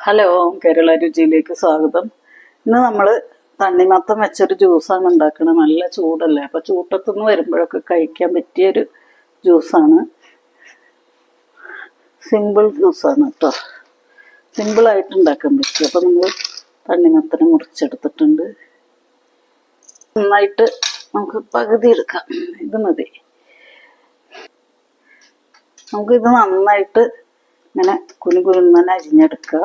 Hello, Kerala രുചിയിലേക്ക് സ്വാഗതം. ഇന്ന് നമ്മൾ തണ്ണിമത്തം വെച്ചൊരു ജ്യൂസാണ് ഉണ്ടാക്കുന്നത്. നല്ല ചൂടല്ലേ, അപ്പോൾ ചൂട്ടത്തുനിന്ന് വരുമ്പോഴൊക്കെ കഴിക്കാൻ പറ്റിയൊരു ജ്യൂസാണ്. സിമ്പിൾ ജ്യൂസാണ് കേട്ടോ, സിമ്പിളായിട്ട് ഉണ്ടാക്കാൻ പറ്റും. അപ്പോൾ നമ്മൾ തണ്ണിമത്തനെ മുറിച്ചെടുത്തിട്ടുണ്ട്. നന്നായിട്ട് നമുക്ക് പകുതി എടുക്കാം, ഇത് മതി. നമുക്കിത് നന്നായിട്ട് ഇങ്ങനെ കുനുകുനുന്നെ അരിഞ്ഞെടുക്കുക.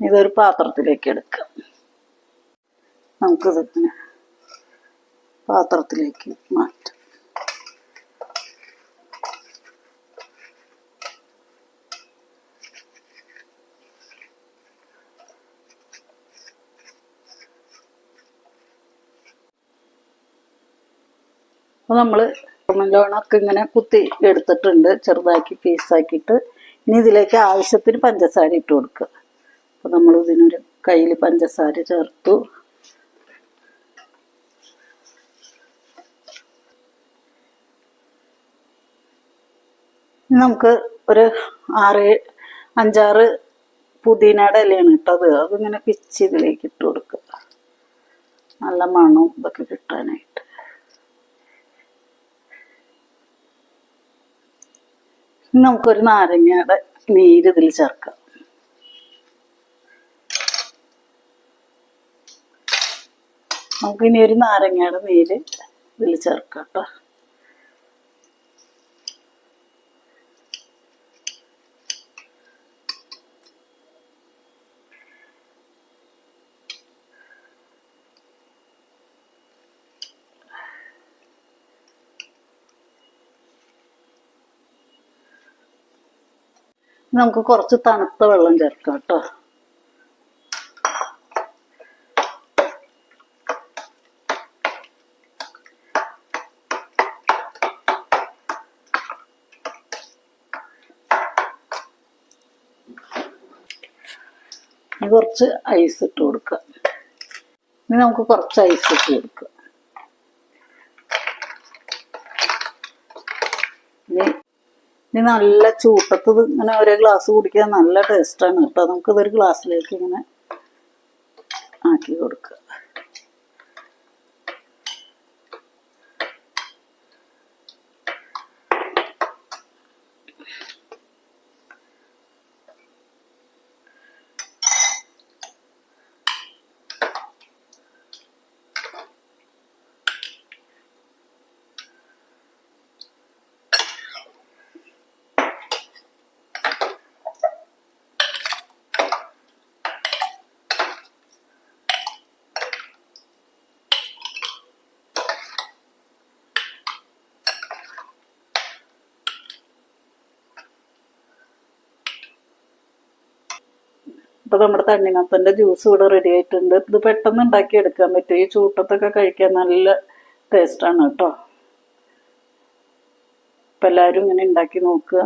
ഇതൊരു പാത്രത്തിലേക്ക് എടുക്കാം. നമുക്കിത് ഇങ്ങനെ പാത്രത്തിലേക്ക് മാറ്റാം. അപ്പോൾ നമ്മൾ ലോണൊക്കെ ഇങ്ങനെ കുത്തി എടുത്തിട്ടുണ്ട്, ചെറുതാക്കി പീസാക്കിയിട്ട്. ഇനി ഇതിലേക്ക് ആവശ്യത്തിന് പഞ്ചസാര ഇട്ട് കൊടുക്കുക. അപ്പോൾ നമ്മൾ ഇതിനൊരു കയ്യിൽ പഞ്ചസാര ചേർത്തു. നമുക്ക് ഒരു 5-6 പുതിനയുടെ ഇലയാണ് ഇട്ടത്. അതിങ്ങനെ പിച്ച് ഇതിലേക്ക് ഇട്ട് കൊടുക്കുക, നല്ല മണവും ഇതൊക്കെ കിട്ടാനായിട്ട്. നമുക്കൊരു നാരങ്ങയുടെ നീര് ഇതിൽ ചേർക്കാം. നമുക്കിനി ഒരു നാരങ്ങയുടെ നീര് ഇതിൽ ചേർക്കാം കേട്ടോ. നമുക്ക് കുറച്ച് തണുത്ത വെള്ളം ചേർക്കാം കേട്ടോ. കുറച്ച് ഐസ് ഇട്ട് കൊടുക്കുക. ഇനി നമുക്ക് കുറച്ച് ഐസ് ഇട്ട് കൊടുക്കുക. ഇനി നല്ല ചൂട്ടത്ത് ഇങ്ങനെ ഒരേ ഗ്ലാസ് കുടിക്കാൻ നല്ല ടേസ്റ്റാണ് കേട്ടോ. നമുക്കിതൊരു ഗ്ലാസ്സിലേക്ക് ഇങ്ങനെ ആക്കി കൊടുക്കുക. അപ്പോൾ നമ്മുടെ തണ്ണിമത്തൻ്റെ ജ്യൂസ് ഇവിടെ റെഡി ആയിട്ടുണ്ട്. ഇത് പെട്ടെന്ന് ഉണ്ടാക്കി എടുക്കാൻ പറ്റും. ഈ ചൂട്ടത്തൊക്കെ കഴിക്കാൻ നല്ല ടേസ്റ്റാണ് കേട്ടോ. അപ്പോൾ എല്ലാവരും ഇങ്ങനെ ഉണ്ടാക്കി നോക്കുക.